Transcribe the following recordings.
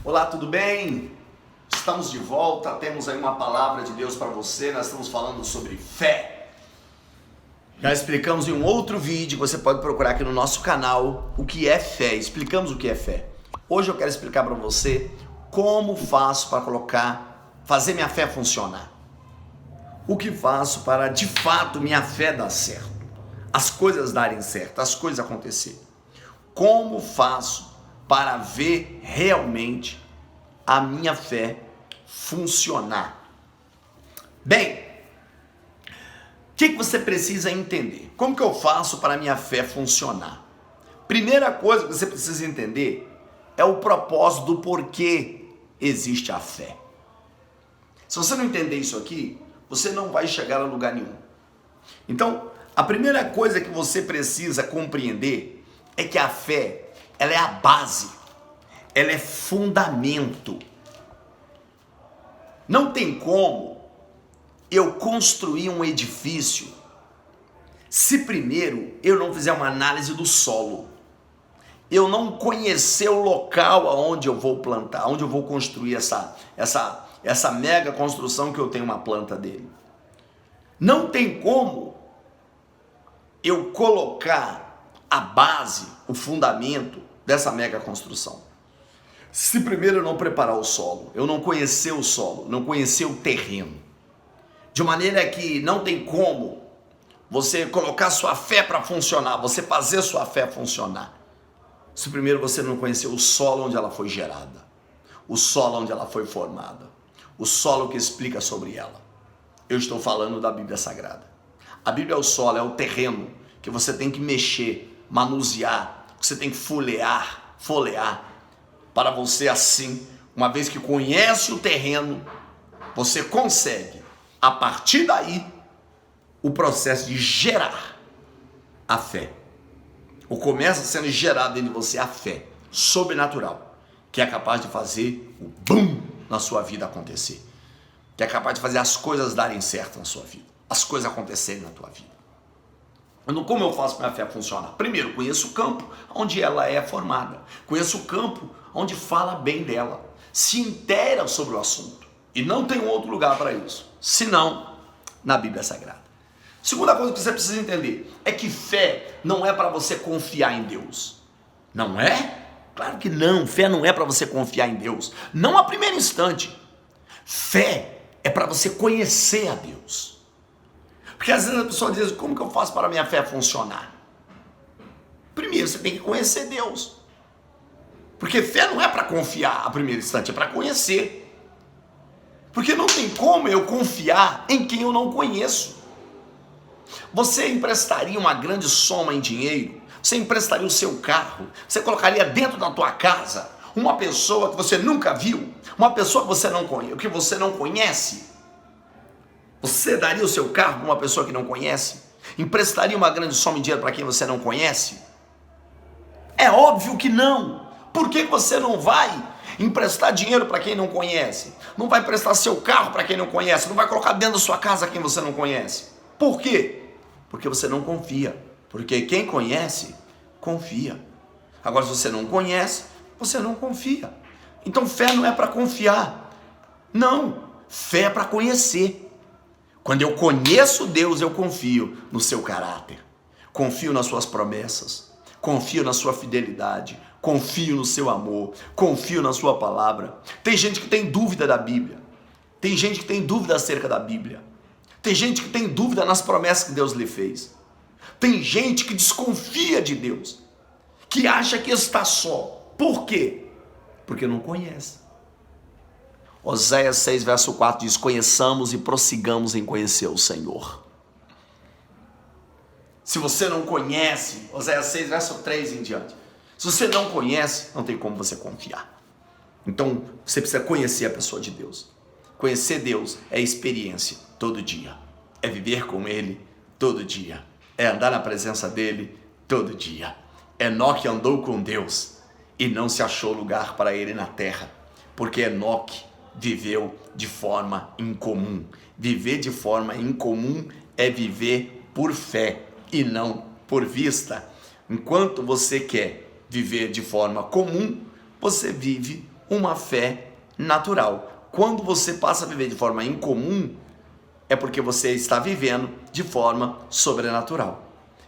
Olá, tudo bem? Estamos de volta, temos aí uma palavra de Deus para você. Nós estamos falando sobre fé. Já explicamos em um outro vídeo, você pode procurar aqui no nosso canal, o que é fé. Explicamos o que é fé. Hoje eu quero explicar para você como faço para fazer minha fé funcionar. O que faço para, de fato, minha fé dar certo. As coisas darem certo, as coisas acontecerem. Como faço para ver realmente a minha fé funcionar? Bem, o que você precisa entender? Como que eu faço para a minha fé funcionar? Primeira coisa que você precisa entender é o propósito do porquê existe a fé. Se você não entender isso aqui, você não vai chegar a lugar nenhum. Então, a primeira coisa que você precisa compreender é que a fé, ela é a base, ela é fundamento. Não tem como eu construir um edifício se primeiro eu não fizer uma análise do solo, eu não conhecer o local aonde eu vou plantar, onde eu vou construir essa mega construção que eu tenho uma planta dele. Não tem como eu colocar a base, o fundamento dessa mega construção se primeiro eu não preparar o solo, eu não conhecer o solo, não conhecer o terreno. De maneira que não tem como você colocar sua fé para funcionar, você fazer sua fé funcionar, se primeiro você não conhecer o solo onde ela foi gerada, o solo onde ela foi formada, o solo que explica sobre ela. Eu estou falando da Bíblia Sagrada. A Bíblia é o solo, é o terreno que você tem que mexer, manusear, que você tem que folhear, para você assim, uma vez que conhece o terreno, você consegue, a partir daí, o processo de gerar a fé. Ou começa sendo gerado dentro de você a fé sobrenatural, que é capaz de fazer o BUM na sua vida acontecer. Que é capaz de fazer as coisas darem certo na sua vida, as coisas acontecerem na tua vida. Como eu faço para a minha fé funcionar? Primeiro, conheço o campo onde ela é formada, conheço o campo onde fala bem dela, se inteira sobre o assunto, e não tem um outro lugar para isso, senão na Bíblia Sagrada. Segunda coisa que você precisa entender é que fé não é para você confiar em Deus. Não é? Claro que não, fé não é para você confiar em Deus, não a primeiro instante. Fé é para você conhecer a Deus. Porque às vezes a pessoa diz, como que eu faço para a minha fé funcionar? Primeiro você tem que conhecer Deus. Porque fé não é para confiar a primeiro instante, é para conhecer. Porque não tem como eu confiar em quem eu não conheço. Você emprestaria uma grande soma em dinheiro, você emprestaria o seu carro, você colocaria dentro da tua casa uma pessoa que você nunca viu, uma pessoa que você não conhece. Você daria o seu carro para uma pessoa que não conhece? Emprestaria uma grande soma de dinheiro para quem você não conhece? É óbvio que não. Por que você não vai emprestar dinheiro para quem não conhece? Não vai emprestar seu carro para quem não conhece? Não vai colocar dentro da sua casa quem você não conhece? Por quê? Porque você não confia. Porque quem conhece, confia. Agora, se você não conhece, você não confia. Então, fé não é para confiar. Não. Fé é para conhecer. Quando eu conheço Deus, eu confio no seu caráter, confio nas suas promessas, confio na sua fidelidade, confio no seu amor, confio na sua palavra. Tem gente que tem dúvida da Bíblia, tem gente que tem dúvida acerca da Bíblia, tem gente que tem dúvida nas promessas que Deus lhe fez, tem gente que desconfia de Deus, que acha que está só. Por quê? Porque não conhece. Oséias 6, verso 4 diz, conheçamos e prossigamos em conhecer o Senhor. Se você não conhece, Oséias 6, verso 3 em diante, se você não conhece, não tem como você confiar. Então, você precisa conhecer a pessoa de Deus. Conhecer Deus é experiência todo dia, é viver com Ele todo dia, é andar na presença dEle todo dia. Enoque andou com Deus e não se achou lugar para ele na terra, porque Enoque viveu de forma incomum. Viver de forma incomum é viver por fé e não por vista. Enquanto você quer viver de forma comum, você vive uma fé natural. Quando você passa a viver de forma incomum, é porque você está vivendo de forma sobrenatural.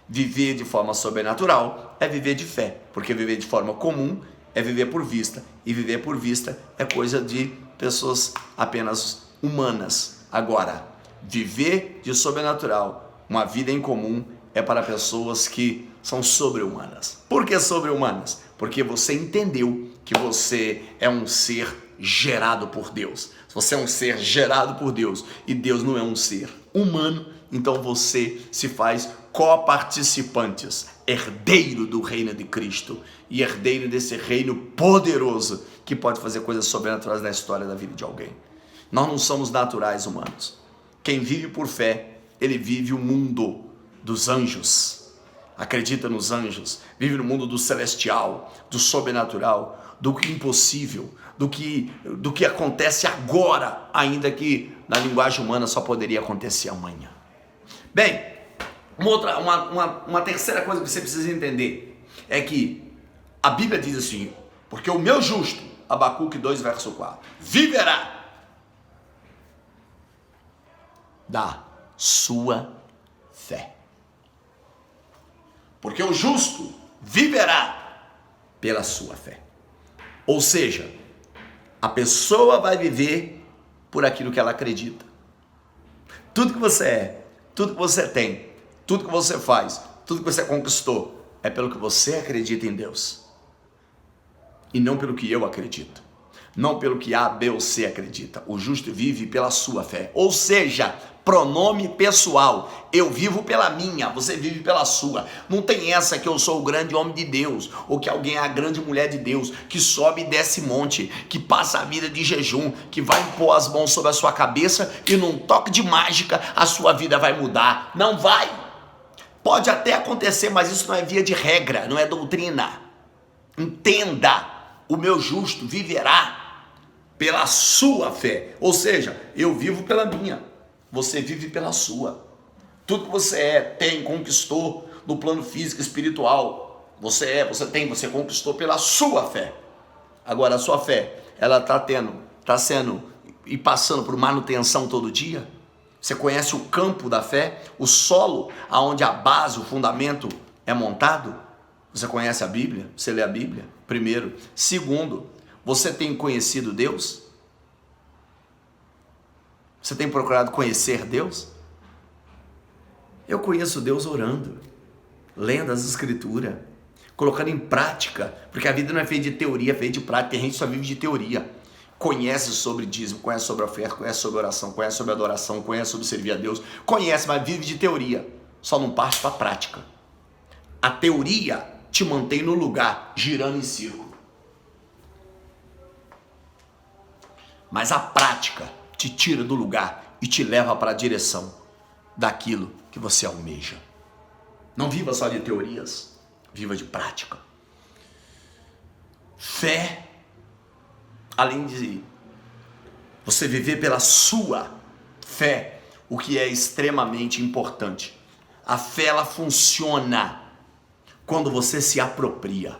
Viver de forma sobrenatural é viver de fé, porque viver de forma comum é viver por vista, e viver por vista é coisa de pessoas apenas humanas. Agora, viver de sobrenatural, uma vida em comum, é para pessoas que são sobre-humanas. Por que sobre-humanas? Porque você entendeu que você é um ser gerado por Deus. Se você é um ser gerado por Deus e Deus não é um ser humano, então você se faz coparticipantes, herdeiro do reino de Cristo e herdeiro desse reino poderoso que pode fazer coisas sobrenaturais na história da vida de alguém. Nós não somos naturais humanos. Quem vive por fé, ele vive o mundo dos anjos, acredita nos anjos, vive no mundo do celestial, do sobrenatural, do que impossível, do que acontece agora, ainda que na linguagem humana só poderia acontecer amanhã. Bem, uma terceira coisa que você precisa entender é que a Bíblia diz assim: porque o meu justo, Abacuque 2, verso 4, viverá da sua fé. Porque o justo viverá pela sua fé. Ou seja, a pessoa vai viver por aquilo que ela acredita. Tudo que você é, tudo que você tem, tudo que você faz, tudo que você conquistou, é pelo que você acredita em Deus. E não pelo que eu acredito. Não pelo que A, B ou C acredita. O justo vive pela sua fé. Ou seja, pronome pessoal. Eu vivo pela minha, você vive pela sua. Não tem essa que eu sou o grande homem de Deus, ou que alguém é a grande mulher de Deus, que sobe e desce monte, que passa a vida de jejum, que vai impor as mãos sobre a sua cabeça e num toque de mágica a sua vida vai mudar. Não vai. Pode até acontecer, mas isso não é via de regra, não é doutrina. Entenda, o meu justo viverá pela sua fé. Ou seja, eu vivo pela minha, você vive pela sua. Tudo que você é, tem, conquistou no plano físico e espiritual, você conquistou pela sua fé. Agora, a sua fé, ela está sendo e passando por manutenção todo dia? Você conhece o campo da fé, o solo aonde a base, o fundamento é montado? Você conhece a Bíblia? Você lê a Bíblia? Primeiro. Segundo, você tem conhecido Deus? Você tem procurado conhecer Deus? Eu conheço Deus orando, lendo as Escrituras, colocando em prática, porque a vida não é feita de teoria, é feita de prática, a gente só vive de teoria. Conhece sobre dízimo, conhece sobre oferta, conhece sobre oração, conhece sobre adoração, conhece sobre servir a Deus, conhece, mas vive de teoria, só não parte para a prática. A teoria te mantém no lugar, girando em círculo. Mas a prática te tira do lugar e te leva para a direção daquilo que você almeja. Não viva só de teorias, viva de prática. Fé, além de você viver pela sua fé, o que é extremamente importante. A fé, ela funciona quando você se apropria.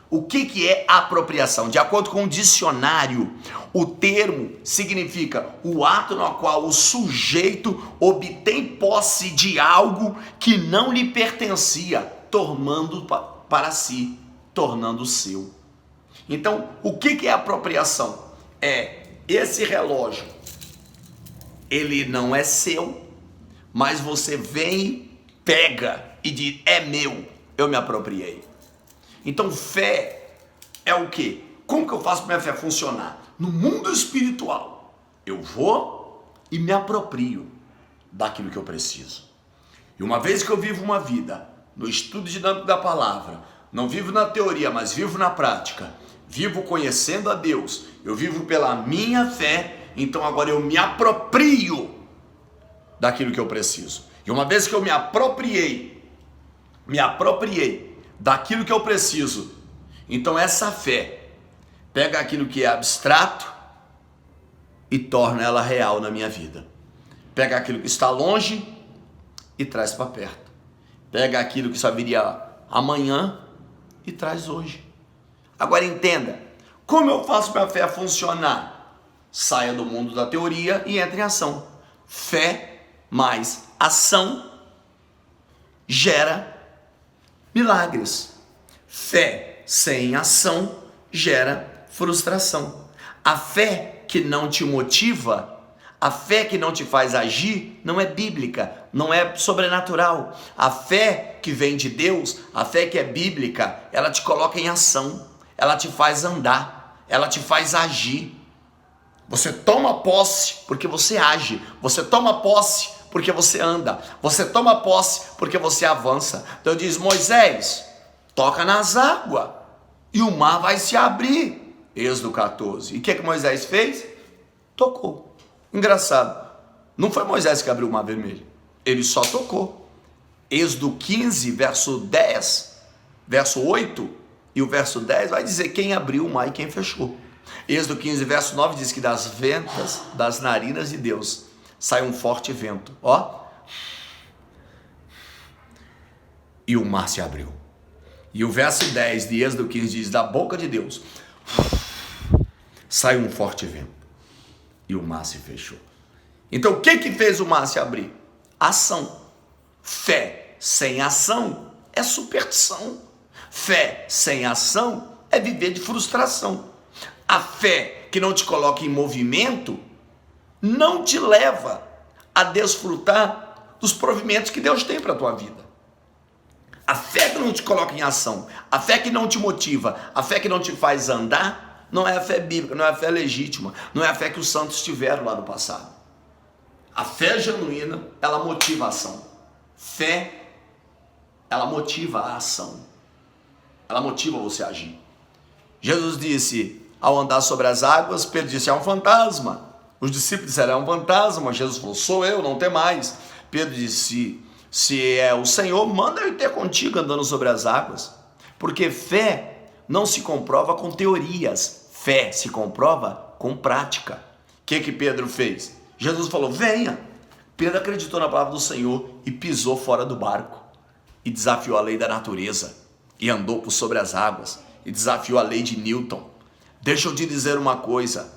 O que é apropriação? De acordo com o dicionário, o termo significa o ato no qual o sujeito obtém posse de algo que não lhe pertencia, tornando para si, tornando seu. Então, o que é apropriação? É esse relógio, ele não é seu, mas você vem, pega e diz: é meu, eu me apropriei. Então fé é o quê? Como que eu faço para minha fé funcionar? No mundo espiritual, eu vou e me aproprio daquilo que eu preciso. E uma vez que eu vivo uma vida no estudo dinâmico da palavra, não vivo na teoria, mas vivo na prática, vivo conhecendo a Deus, eu vivo pela minha fé, então agora eu me aproprio daquilo que eu preciso. E uma vez que eu me apropriei daquilo que eu preciso, então essa fé pega aquilo que é abstrato e torna ela real na minha vida. Pega aquilo que está longe e traz para perto. Pega aquilo que só viria amanhã e traz hoje. Agora entenda, Como eu faço minha fé funcionar? Saia do mundo da teoria e entre em ação. Fé mais ação gera milagres. Fé sem ação gera frustração. A fé que não te motiva, a fé que não te faz agir, não é bíblica, não é sobrenatural. A fé que vem de Deus, a fé que é bíblica, ela te coloca em ação, ela te faz andar, ela te faz agir. Você toma posse porque você age, você toma posse porque você anda, você toma posse porque você avança. Então diz: Moisés, toca nas águas e o mar vai se abrir. Êxodo 14. E o que Moisés fez? Tocou. Engraçado, não foi Moisés que abriu o mar vermelho, ele só tocou. Êxodo 15, verso 10, verso 8 e o verso 10 vai dizer quem abriu o mar e quem fechou. Êxodo 15, verso 9 diz que das ventas, das narinas de Deus, sai um forte vento, ó, e o mar se abriu. E o verso 10 de Êxodo 15 diz: da boca de Deus sai um forte vento e o mar se fechou. Então o que fez o mar se abrir? Ação. Fé sem ação é superstição. Fé sem ação é viver de frustração. A fé que não te coloca em movimento não te leva a desfrutar dos provimentos que Deus tem para a tua vida. A fé que não te coloca em ação, a fé que não te motiva, a fé que não te faz andar, não é a fé bíblica, não é a fé legítima, não é a fé que os santos tiveram lá no passado. A fé genuína, ela motiva a ação. Fé, ela motiva a ação. Ela motiva você a agir. Jesus disse, ao andar sobre as águas, Pedro disse: é um fantasma. Os discípulos disseram: é um fantasma. Jesus falou: sou eu, não tem mais. Pedro disse: se é o Senhor, manda eu ir ter contigo andando sobre as águas. Porque fé não se comprova com teorias, fé se comprova com prática. O que Pedro fez? Jesus falou: venha. Pedro acreditou na palavra do Senhor e pisou fora do barco e desafiou a lei da natureza e andou por sobre as águas e desafiou a lei de Newton. Deixa eu te dizer uma coisa: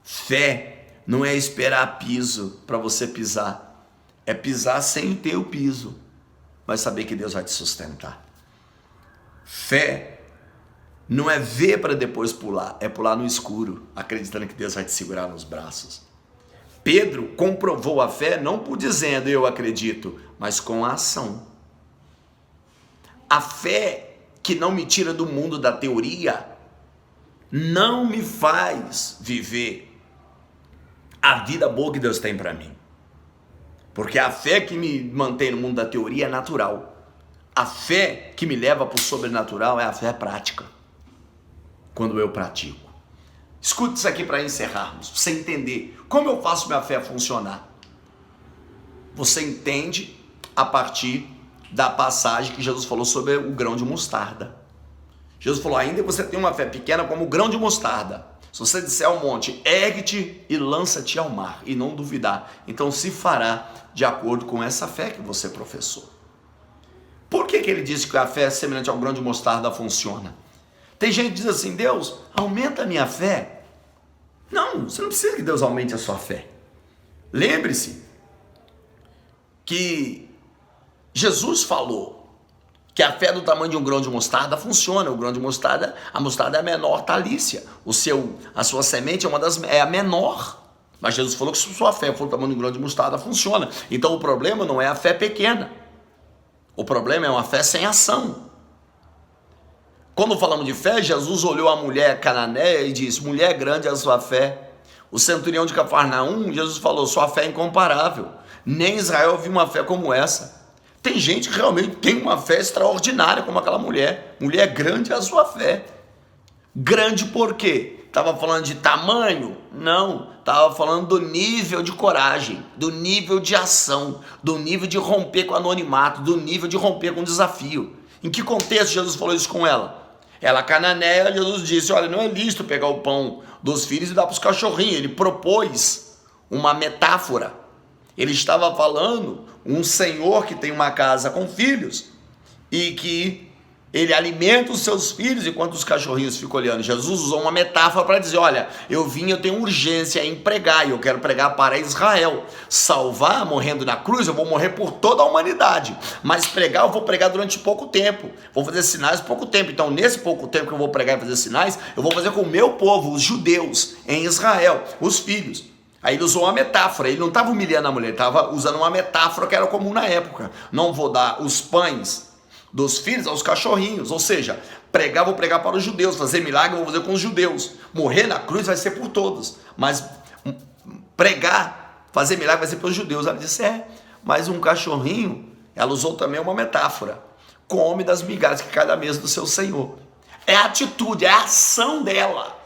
fé não é esperar piso para você pisar, é pisar sem ter o piso, mas saber que Deus vai te sustentar. Fé não é ver para depois pular, é pular no escuro, acreditando que Deus vai te segurar nos braços. Pedro comprovou a fé não por dizendo eu acredito, mas com a ação. A fé que não me tira do mundo da teoria não me faz viver a vida boa que Deus tem para mim. Porque a fé que me mantém no mundo da teoria é natural. A fé que me leva para o sobrenatural é a fé prática. Quando eu pratico. Escute isso aqui para encerrarmos, para você entender como eu faço minha fé funcionar. Você entende a partir da passagem que Jesus falou sobre o grão de mostarda. Jesus falou: ainda você tem uma fé pequena como o grão de mostarda. Se você disser ao monte, ergue-te e lança-te ao mar, e não duvidar, então se fará de acordo com essa fé que você professou. Por que ele disse que a fé semelhante ao grão de mostarda funciona? Tem gente que diz assim: Deus, aumenta a minha fé. Não, você não precisa que Deus aumente a sua fé. Lembre-se que Jesus falou que a fé do tamanho de um grão de mostarda funciona. O grão de mostarda, a mostarda é a menor talícia. A sua semente é a menor. Mas Jesus falou que se a sua fé for do tamanho de um grão de mostarda, funciona. Então o problema não é a fé pequena. O problema é uma fé sem ação. Quando falamos de fé, Jesus olhou a mulher cananeia e disse: mulher, grande é a sua fé. O centurião de Cafarnaum, Jesus falou: sua fé é incomparável. Nem Israel viu uma fé como essa. Tem gente que realmente tem uma fé extraordinária como aquela mulher. Mulher, grande é a sua fé. Grande por quê? Estava falando de tamanho? Não. Estava falando do nível de coragem, do nível de ação, do nível de romper com o anonimato, do nível de romper com o desafio. Em que contexto Jesus falou isso com ela? Ela cananeia, Jesus disse: olha, não é lícito pegar o pão dos filhos e dar para os cachorrinhos. Ele propôs uma metáfora. Ele estava falando um senhor que tem uma casa com filhos e que Ele alimenta os seus filhos enquanto os cachorrinhos ficam olhando. Jesus usou uma metáfora para dizer, olha, eu tenho urgência em pregar, e eu quero pregar para Israel. Salvar, morrendo na cruz, eu vou morrer por toda a humanidade. Mas pregar, eu vou pregar durante pouco tempo. Vou fazer sinais por pouco tempo. Então, nesse pouco tempo que eu vou pregar e fazer sinais, eu vou fazer com o meu povo, os judeus, em Israel, os filhos. Aí ele usou uma metáfora, ele não estava humilhando a mulher, ele estava usando uma metáfora que era comum na época. Não vou dar os pães dos filhos aos cachorrinhos, ou seja, pregar, vou pregar para os judeus, fazer milagre, vou fazer com os judeus, morrer na cruz vai ser por todos, mas pregar, fazer milagre vai ser para os judeus. Ela disse, mas um cachorrinho, ela usou também uma metáfora, come das migalhas que cai da mesa do seu Senhor. É a atitude, é a ação dela,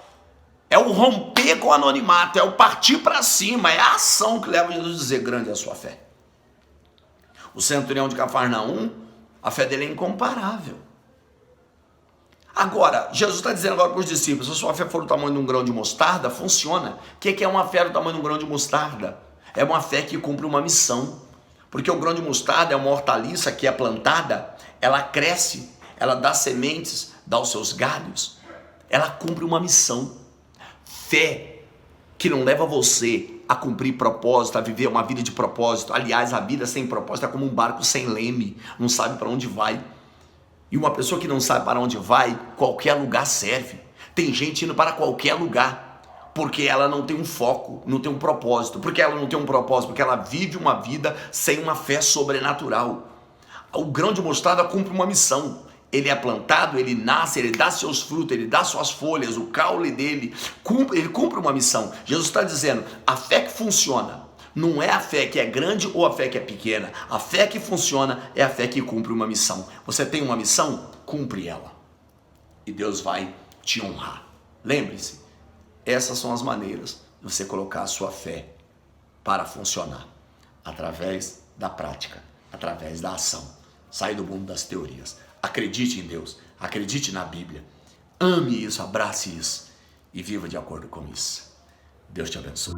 é o romper com o anonimato, é o partir para cima, é a ação que leva Jesus a dizer, grande é a sua fé. O centurião de Cafarnaum, a fé dele é incomparável. Agora, Jesus está dizendo agora para os discípulos, se a sua fé for do tamanho de um grão de mostarda, funciona. O que é uma fé do tamanho de um grão de mostarda? É uma fé que cumpre uma missão. Porque o grão de mostarda é uma hortaliça que é plantada, ela cresce, ela dá sementes, dá os seus galhos, ela cumpre uma missão. Fé que não leva você a cumprir propósito, a viver uma vida de propósito. Aliás, a vida sem propósito é como um barco sem leme, não sabe para onde vai. E uma pessoa que não sabe para onde vai, qualquer lugar serve. Tem gente indo para qualquer lugar, porque ela não tem um foco, não tem um propósito. Porque ela não tem um propósito? Porque ela vive uma vida sem uma fé sobrenatural. O grão de mostarda cumpre uma missão. Ele é plantado, ele nasce, ele dá seus frutos, ele dá suas folhas, o caule dele, ele cumpre uma missão. Jesus está dizendo, a fé que funciona não é a fé que é grande ou a fé que é pequena. A fé que funciona é a fé que cumpre uma missão. Você tem uma missão? Cumpre ela. E Deus vai te honrar. Lembre-se, essas são as maneiras de você colocar a sua fé para funcionar. Através da prática, através da ação. Sai do mundo das teorias. Acredite em Deus, acredite na Bíblia, ame isso, abrace isso e viva de acordo com isso. Deus te abençoe.